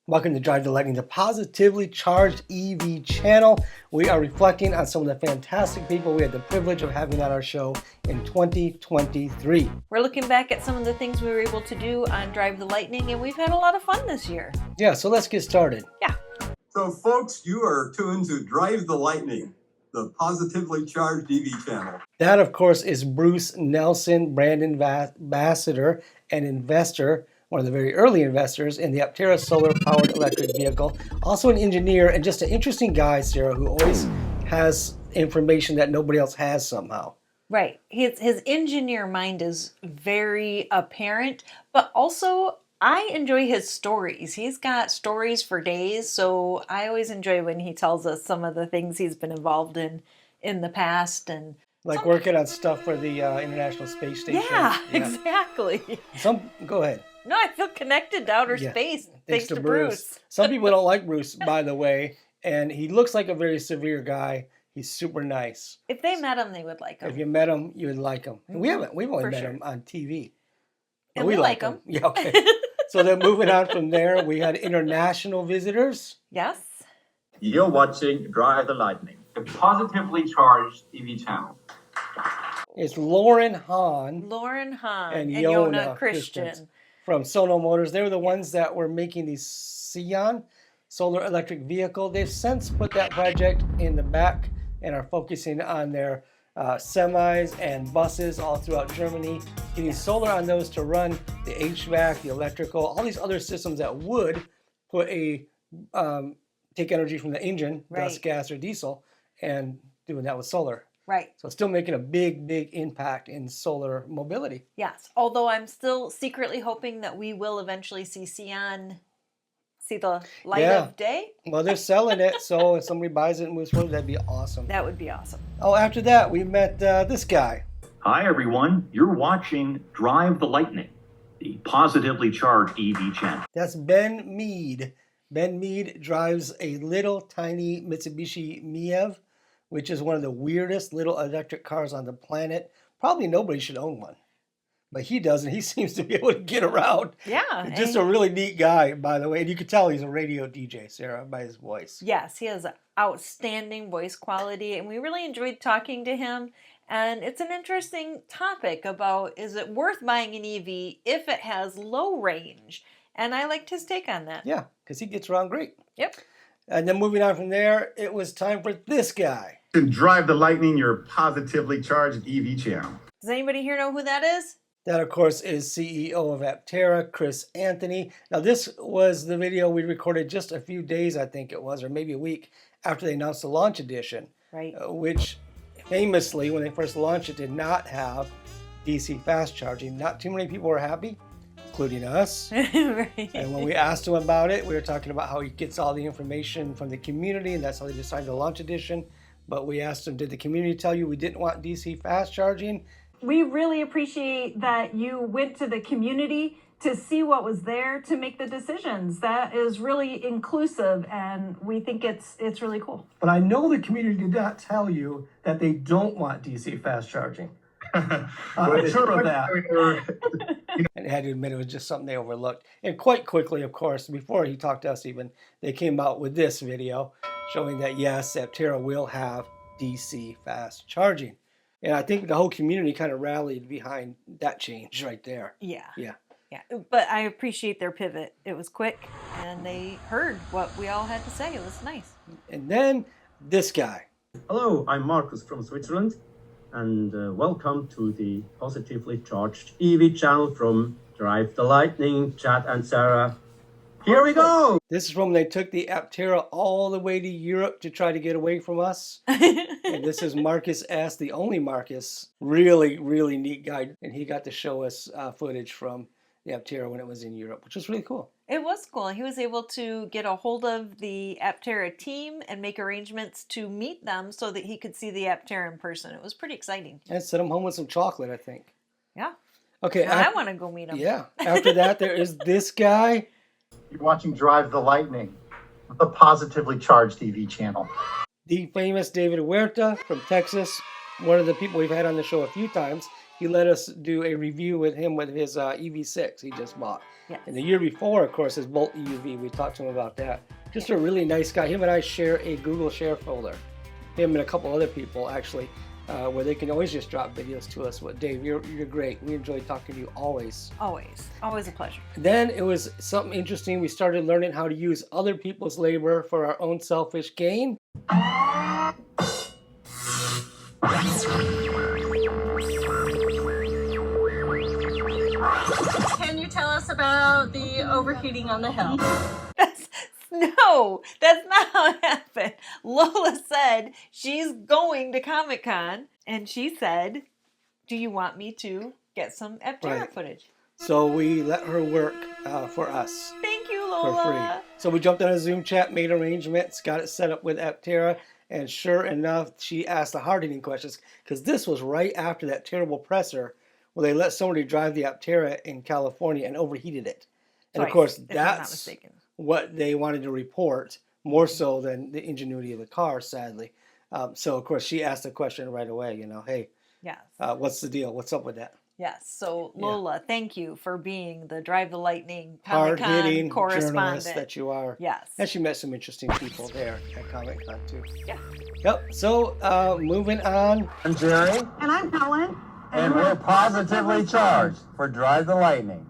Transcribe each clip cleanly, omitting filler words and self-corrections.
Welcome to Drive the Lightning, the positively charged EV channel. We are reflecting on some of the fantastic people we had the privilege of having on our show in 2023. We're looking back at some of the things we were able to do on Drive the Lightning, and we've had a lot of fun this year. Yeah, so let's get started. Yeah. So folks, you are tuned to Drive the Lightning, the positively charged EV channel. That, of course, is Bruce Nelson, brand ambassador and investor, one of the very early investors in the Aptera solar-powered electric vehicle. Also an engineer and just an interesting guy, Sarah, who always has information that nobody else has somehow. Right. His engineer mind is very apparent, but also I enjoy his stories. He's got stories for days, so I always enjoy when he tells us some of the things he's been involved in the past. And like working on stuff for the International Space Station. Yeah, exactly. Go ahead. No, I feel connected to outer space thanks to Bruce. Some people don't like Bruce, by the way, and he looks like a very severe guy. He's super nice. If they met him, they would like him. If you met him, you would like him. And we've only met him on TV. And we like him. Yeah, okay. So then moving on from there, we had international visitors. Yes. You're watching Drive the Lightning, a positively charged EV channel. It's Lauren Hahn. And Yona Christian. From Sono Motors. They were the ones that were making the Sion solar electric vehicle. They've since put that project in the back and are focusing on their semis and buses all throughout Germany, getting solar on those to run the HVAC, the electrical, all these other systems that would put take energy from the engine, dust, gas, or diesel, and doing that with solar. Right. So still making a big, big impact in solar mobility. Yes. Although I'm still secretly hoping that we will eventually see the light of day. Well, they're selling it, so if somebody buys it and moves forward, that'd be awesome. That would be awesome. Oh, after that, we met this guy. Hi, everyone. You're watching Drive the Lightning, the positively charged EV channel. That's Ben Mead. Ben Mead drives a little tiny Mitsubishi Miev, which is one of the weirdest little electric cars on the planet. Probably nobody should own one. But he does, and he seems to be able to get around. Yeah. Just a really neat guy, by the way. And you can tell he's a radio DJ, Sarah, by his voice. Yes, he has outstanding voice quality, and we really enjoyed talking to him. And it's an interesting topic about, is it worth buying an EV if it has low range? And I liked his take on that. Yeah, because he gets around great. Yep. And then moving on from there, it was time for this guy. To Drive the Lightning, your positively charged EV channel. Does anybody here know who that is? That, of course, is CEO of Aptera, Chris Anthony. Now, this was the video we recorded just a few days, I think it was, or maybe a week after they announced the launch edition. Right. Which, famously, when they first launched it, did not have DC fast charging. Not too many people were happy, including us. Right. And when we asked him about it, we were talking about how he gets all the information from the community, and that's how they decided the launch edition. But we asked him, did the community tell you we didn't want DC fast charging? We really appreciate that you went to the community to see what was there to make the decisions. That is really inclusive, and we think it's really cool. But I know the community did not tell you that they don't want DC fast charging. I'm sure of that. And I had to admit it was just something they overlooked. And quite quickly, of course, before he talked to us even, they came out with this video showing that, yes, Aptera will have DC fast charging. And I think the whole community kind of rallied behind that change right there. Yeah. Yeah. Yeah. But I appreciate their pivot. It was quick, and they heard what we all had to say. It was nice. And then this guy. Hello, I'm Marcus from Switzerland, and welcome to the positively charged EV channel from Drive the Lightning, Chad and Sarah. Here we go! This is when they took the Aptera all the way to Europe to try to get away from us. And this is Marcus S., the only Marcus. Really, really neat guy. And he got to show us footage from the Aptera when it was in Europe, which was really cool. It was cool. He was able to get a hold of the Aptera team and make arrangements to meet them so that he could see the Aptera in person. It was pretty exciting. And sent him home with some chocolate, I think. Yeah. Okay. I want to go meet him. Yeah. After that, there is this guy. You're watching Drive the Lightning, the positively charged EV channel. The famous David Huerta from Texas, one of the people we've had on the show a few times. he let us do a review with him with his EV6 he just bought. Yes. And the year before, of course, his Bolt EUV. We talked to him about that. Just a really nice guy. Him and I share a Google Share folder. Him and a couple other people, actually, where they can always just drop videos to us. Well, Dave, you're great. We enjoy talking to you always. Always a pleasure. Then it was something interesting. We started learning how to use other people's labor for our own selfish gain. Can you tell us about the overheating on the hill? No, that's not how it happened. Lola said she's going to Comic-Con, and she said, do you want me to get some Aptera Right. footage? So we let her work for us. Thank you, For Lola. free. So we jumped on a Zoom chat, made arrangements, got it set up with Aptera, and sure enough, she asked the hard-hitting questions, because this was right after that terrible presser where they let somebody drive the Aptera in California and overheated it. And of Twice, course, if I'm not that's mistaken. what they wanted to report, more so than the ingenuity of the car, sadly. So of course, she asked the question right away, hey, Yes. what's the deal? What's up with that? Yes. So Lola, thank you for being the Drive the Lightning Comic-Con Hard-hitting correspondent. journalist that you are. Yes. And she met some interesting people there at Comic-Con too. Yeah. Yep. So moving on. I'm Jerry, And I'm Helen. and we're positively charged for Drive the Lightning.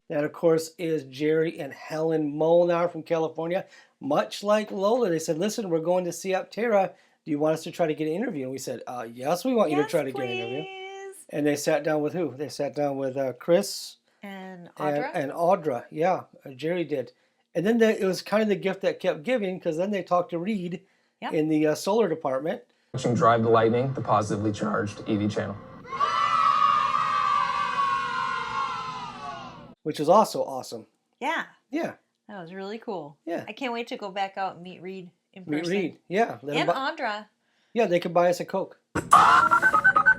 That, of course, is Jerry and Helen Molar from California. Much like Lola, they said, listen, we're going to see Aptera. Do you want us to try to get an interview? And we said, yes, we want you to try to get an interview. Please. And they sat down with who? They sat down with Chris And Audra. and Audra. Yeah, Jerry did. And then it was kind of the gift that kept giving, because then they talked to Reed Yep. in the solar department. Watching Drive the Lightning, the positively charged EV channel. Which was also awesome. Yeah. Yeah, That was really cool. Yeah. I can't wait to go back out and meet Reed in meet person. Reed. Yeah, let him And Audra. yeah, they could buy us a Coke.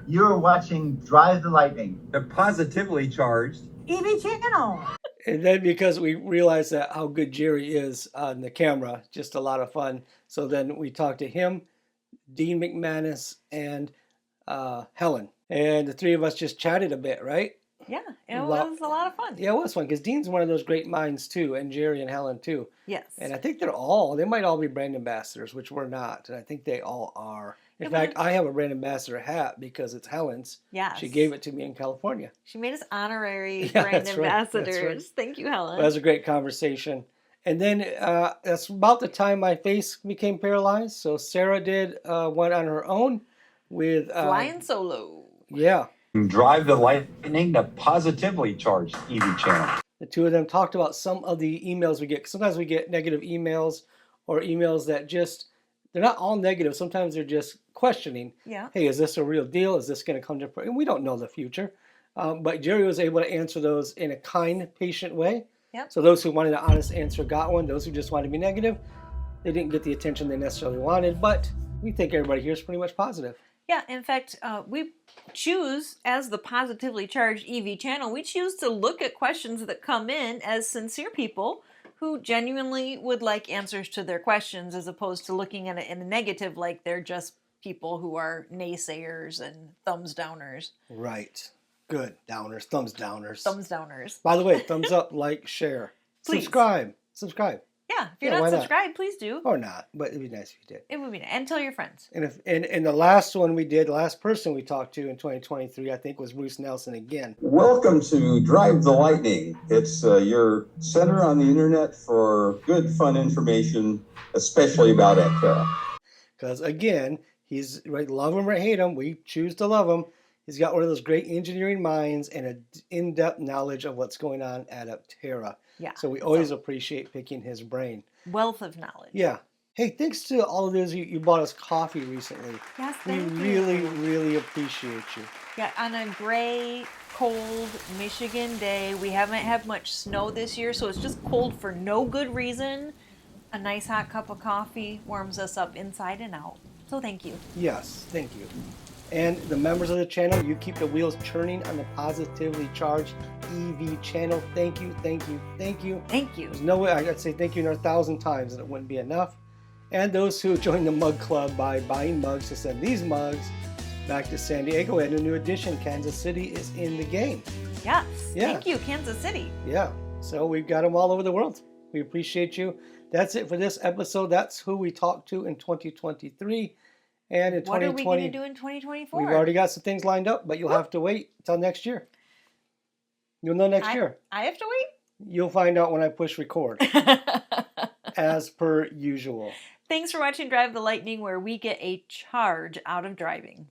You're watching Drive the Lightning. The positively charged. EV channel. And then because we realized that how good Jerry is on the camera, just a lot of fun. So then we talked to him, Dean McManus, and Helen. And the three of us just chatted a bit, right? Yeah. It Lo- was a lot of fun. Yeah, it was fun because Dean's one of those great minds too, and Jerry and Helen too. Yes. And I think they might all be brand ambassadors, which we're not. And I think they all are. In Yeah, fact, I have a brand ambassador hat because it's Helen's. Yes. She gave it to me in California. She made us honorary Yeah, brand that's right, that's right. ambassadors. Thank you, Helen. That was a great conversation. And then that's about the time my face became paralyzed. So Sarah did one on her own with Flying solo. Yeah, Drive the Lightning, the positively charged EV channel. the two of them talked about some of the emails we get. Sometimes we get negative emails or emails that they're not all negative. Sometimes they're just questioning. Yeah. Hey, is this a real deal? Is this going to come to? And we don't know the future. But Jerry was able to answer those in a kind, patient way. Yep. So those who wanted an honest answer got one. Those who just wanted to be negative, they didn't get the attention they necessarily wanted. But we think everybody here is pretty much positive. Yeah, in fact, we choose, as the positively charged EV channel, we choose to look at questions that come in as sincere people who genuinely would like answers to their questions, as opposed to looking at it in a negative, like they're just people who are naysayers and thumbs downers. Right. Good. Downers. Thumbs downers. Thumbs downers. By the way, thumbs up, like, share. Please. Subscribe. Subscribe. Yeah, if you're Yeah, why not not? subscribed, please do. Or not, but it'd be nice if you did. It would be nice. And tell your friends. And the last one we did, the last person we talked to in 2023, I think, was Bruce Nelson again. Welcome to Drive the Lightning. It's your center on the internet for good, fun information, especially about Aptera. Because again, he's right, love him or hate him, we choose to love him. He's got one of those great engineering minds and an in-depth knowledge of what's going on at Aptera. Yeah. So we always appreciate picking his brain. Wealth of knowledge. Yeah. Hey, thanks to all of those you bought us coffee recently. Yes, We thank you. really, really appreciate you. Yeah, on a gray, cold Michigan day, we haven't had much snow this year, so it's just cold for no good reason. A nice hot cup of coffee warms us up inside and out. So thank you. Yes, thank you. And the members of the channel, you keep the wheels churning on the positively charged EV channel. Thank you, thank you, thank you. Thank you. There's no way, I'd say thank you 1,000 times and it wouldn't be enough. and those who joined the mug club by buying mugs to send these mugs back to San Diego. And a new addition, Kansas City, is in the game. Yes. Yeah. Thank you, Kansas City. Yeah, so we've got them all over the world. We appreciate you. That's it for this episode. That's who we talked to in 2023. And in What are we 2020, going to do in 2024? we've already got some things lined up, but you'll have to wait until next year. You'll know next year. I have to wait? You'll find out when I push record, as per usual. Thanks for watching Drive the Lightning, where we get a charge out of driving.